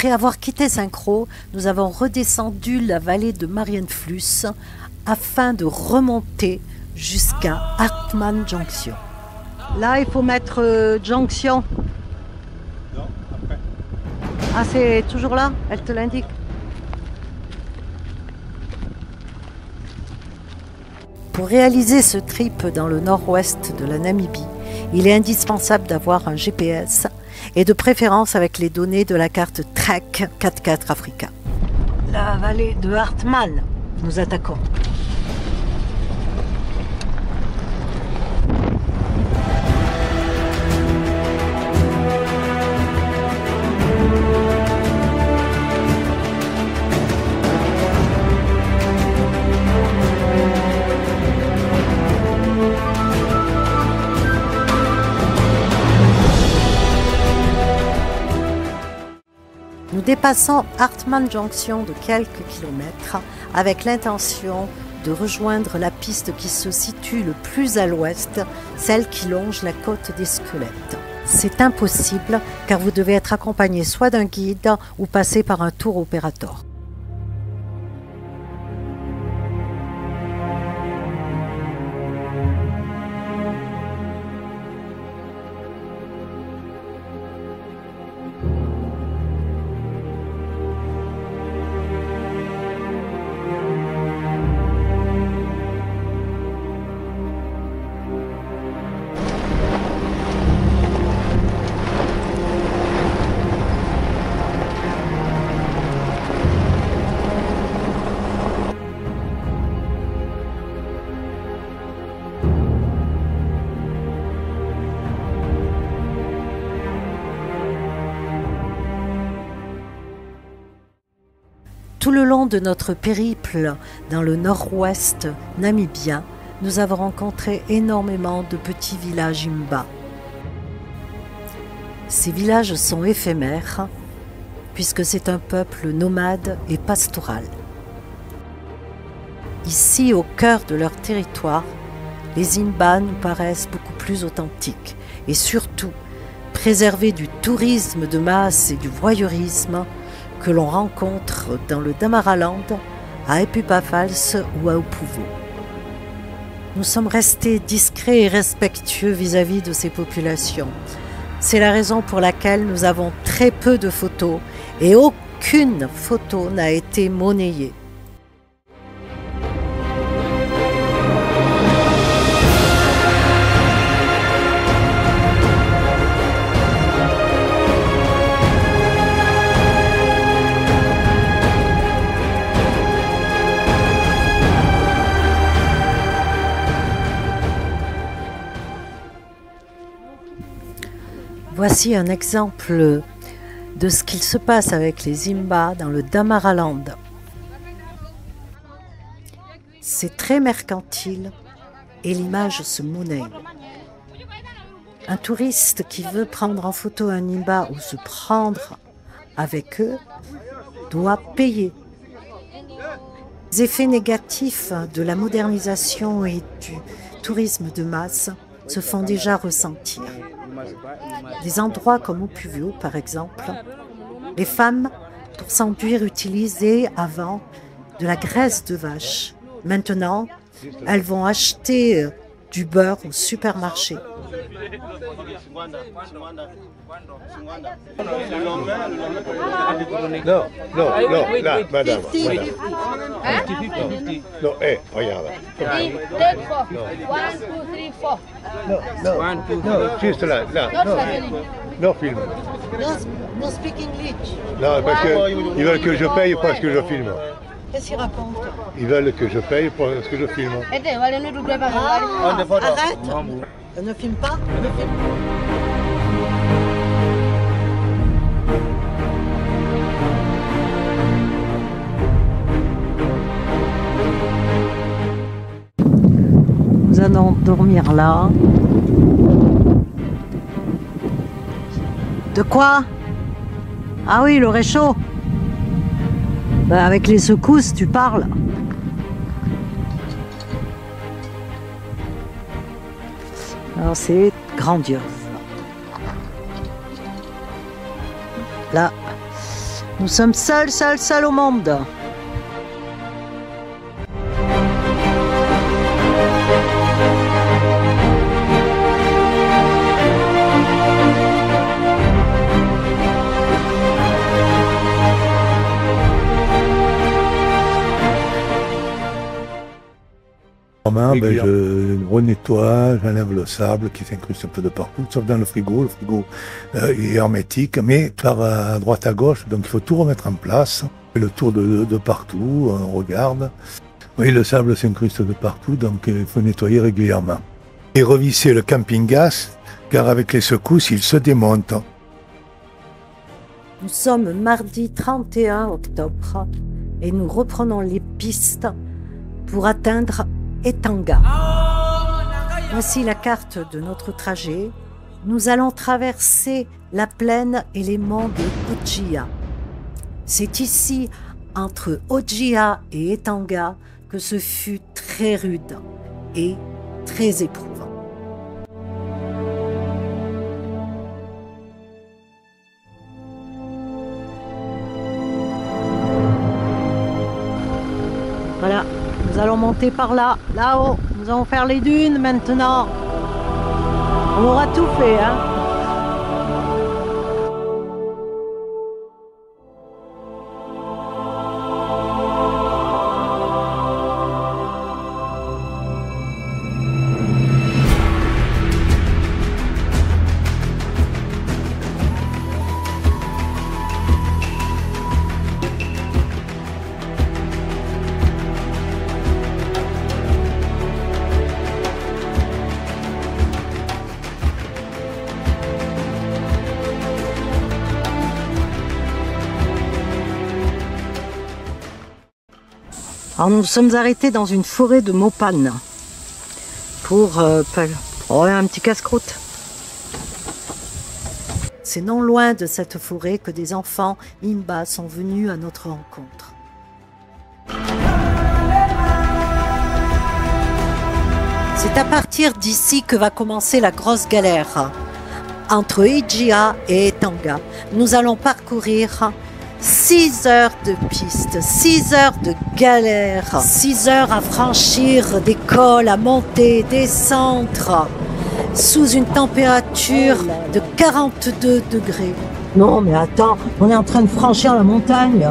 Après avoir quitté Saint-Croix, nous avons redescendu la vallée de Marienfluss afin de remonter jusqu'à Hartmann Junction. Là, il faut mettre Junction. Non, après. Ah, c'est toujours là? Elle te l'indique. Pour réaliser ce trip dans le nord-ouest de la Namibie, il est indispensable d'avoir un GPS et de préférence avec les données de la carte Trek 4x4 Africa. La vallée de Hartmann, nous attaquons. Nous dépassons Hartmann Junction de quelques kilomètres avec l'intention de rejoindre la piste qui se situe le plus à l'ouest, celle qui longe la côte des Squelettes. C'est impossible car vous devez être accompagné soit d'un guide ou passer par un tour opérateur. Tout le long de notre périple dans le nord-ouest namibien, nous avons rencontré énormément de petits villages Imba. Ces villages sont éphémères puisque c'est un peuple nomade et pastoral. Ici, au cœur de leur territoire, les Imba nous paraissent beaucoup plus authentiques et surtout préservés du tourisme de masse et du voyeurisme que l'on rencontre dans le Damaraland, à Epupafals ou à Opuvo. Nous sommes restés discrets et respectueux vis-à-vis de ces populations. C'est la raison pour laquelle nous avons très peu de photos et aucune photo n'a été monnayée. Voici un exemple de ce qu'il se passe avec les Imba dans le Damaraland. C'est très mercantile et l'image se monnaie. Un touriste qui veut prendre en photo un Imba ou se prendre avec eux doit payer. Les effets négatifs de la modernisation et du tourisme de masse se font déjà ressentir. Des endroits comme Opuvo, par exemple, les femmes, pour s'enduire, utilisaient avant de la graisse de vache. Maintenant, elles vont acheter du beurre au supermarché. Non, là, madame. Non, regarde. Non, juste là, non, filme. Non, speak English. Non, parce qu'ils veulent que je paye parce que je filme. Qu'est-ce qu'ils racontent? Ils veulent que je paye parce que je filme. Arrête. Ne filme pas. Nous allons dormir là. De quoi? Ah oui, le réchaud. Ben, avec les secousses, tu parles. Alors c'est grandiose. Là, Nous sommes seuls au monde. Je renettoie, j'enlève le sable qui s'incruste un peu de partout, sauf dans le frigo. Le frigo est hermétique, mais par à droite à gauche, donc il faut tout remettre en place. On fait le tour de partout, on regarde. Oui, le sable s'incruste de partout, donc il faut nettoyer régulièrement. Et revisser le camping-gaz, car avec les secousses, il se démonte. Nous sommes mardi 31 octobre et nous reprenons les pistes pour atteindre Etanga. Voici la carte de notre trajet. Nous allons traverser la plaine et les monts de Ojia. C'est ici, entre Ojia et Etanga, que ce fut très rude et très éprouvant. Voilà. Nous allons monter par là, là-haut. Nous allons faire les dunes maintenant. On aura tout fait, hein. Alors nous sommes arrêtés dans une forêt de Mopane pour un petit casse-croûte. C'est non loin de cette forêt que des enfants Imba sont venus à notre rencontre. C'est à partir d'ici que va commencer la grosse galère. Entre Ojia et Etanga, nous allons parcourir 6 heures de piste, 6 heures de galère, 6 heures à franchir des cols, à monter, descendre, sous une température de 42 degrés. Non mais attends, on est en train de franchir la montagne.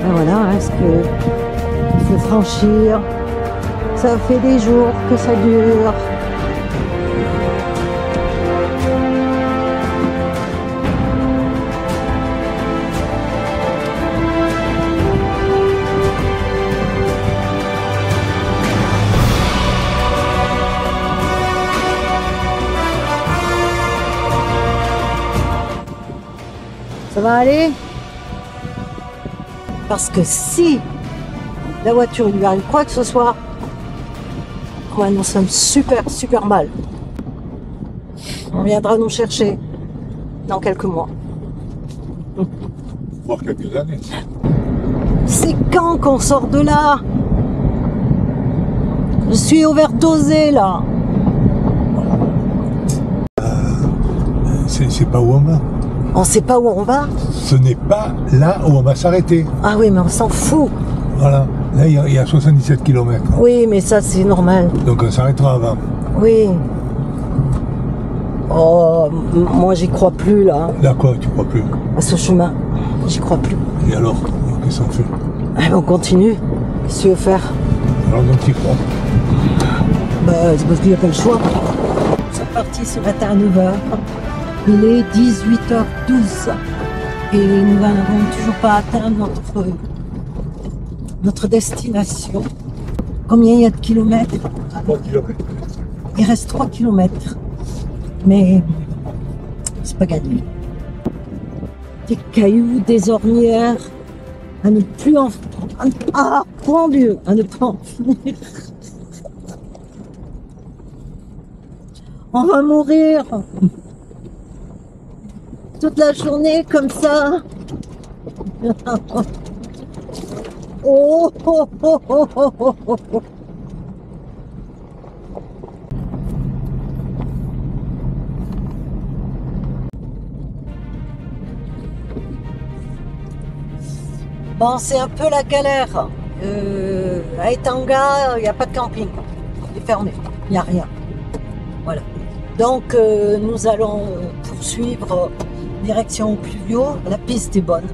Et voilà, hein, ce qu'il faut franchir. Ça fait des jours que ça dure. Ça va aller? Parce que si la voiture lui arrive quoi que ce soit, ouais, nous sommes super mal. On viendra nous chercher dans quelques mois. Voire quelques années. C'est quand qu'on sort de là? Je suis overdosé là. C'est pas où on va. On sait pas où on va? Ce n'est pas là où on va s'arrêter. Ah oui, mais on s'en fout. Voilà, là il y a 77 km. Oui, mais ça c'est normal. Donc on s'arrêtera avant. Oui. Oh, moi j'y crois plus là. Là quoi, tu crois plus? À ce chemin, j'y crois plus. Et alors, qu'est-ce qu'on fait? On continue. Qu'est-ce que tu veux faire? Alors donc tu crois? Bah, c'est parce qu'il n'y a pas le choix. Nous sommes partis ce matin à 9h. Il est 18h12. Et nous n'avons toujours pas atteint notre destination. Combien il y a de kilomètres? 3 kilomètres. Il reste 3 kilomètres. Mais c'est pas gagné. Des cailloux, des ornières, à ne plus en... Ah, mon Dieu, à ne pas en finir. On va mourir. Toute la journée comme ça. Oh, oh, oh, oh, oh, oh, oh. Bon, c'est un peu la galère. À Etanga, il n'y a pas de camping. Il est fermé. Il n'y a rien. Voilà. Donc, nous allons poursuivre direction Pluvio. La piste est bonne.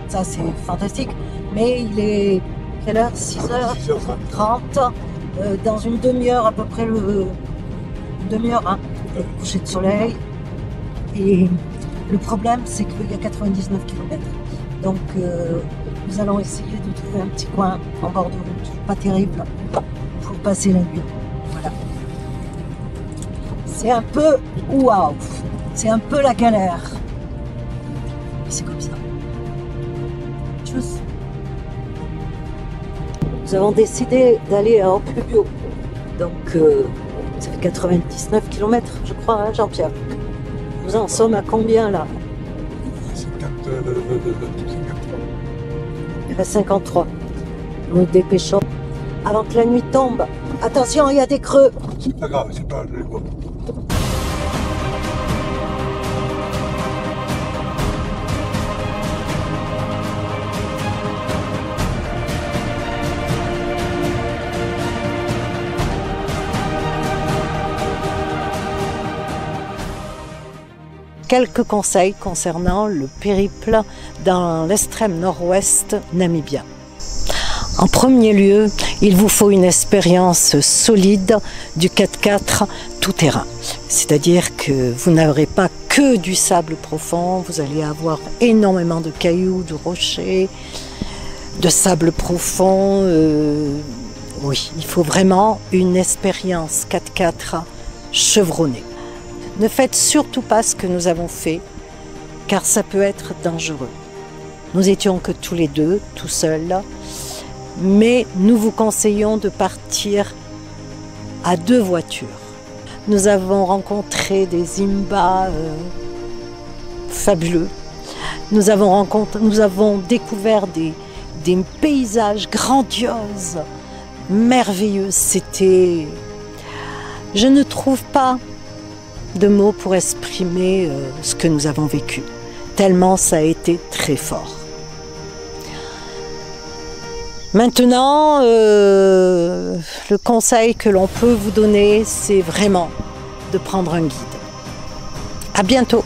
Ça, c'est fantastique. Mais il est, quelle heure? 6h30. Dans une demi-heure, à peu près, une demi-heure, hein, le coucher de soleil. Et le problème, c'est qu'il y a 99 km. Donc, nous allons essayer de trouver un petit coin en bord de route, pas terrible, pour passer la nuit. Voilà. C'est un peu waouh, c'est un peu la galère. Mais c'est comme ça. Tchuss. Nous avons décidé d'aller à Pluvio. Donc, ça fait 99 km, je crois, hein, Jean-Pierre. Nous en sommes à combien là? 53. Nous dépêchons avant que la nuit tombe. Attention, il y a des creux. C'est pas grave, c'est pas grave. Quelques conseils concernant le périple dans l'extrême nord-ouest namibien. En premier lieu, il vous faut une expérience solide du 4x4 tout-terrain. C'est-à-dire que vous n'aurez pas que du sable profond, vous allez avoir énormément de cailloux, de rochers, de sable profond. Oui, il faut vraiment une expérience 4x4 chevronnée. Ne faites surtout pas ce que nous avons fait, car ça peut être dangereux. Nous étions que tous les deux, tout seuls, mais nous vous conseillons de partir à 2 voitures. Nous avons rencontré des Imba fabuleux. Nous avons découvert des paysages grandioses, merveilleux. C'était... Je ne trouve pas de mots pour exprimer ce que nous avons vécu, tellement ça a été très fort. Maintenant, le conseil que l'on peut vous donner, c'est vraiment de prendre un guide. À bientôt!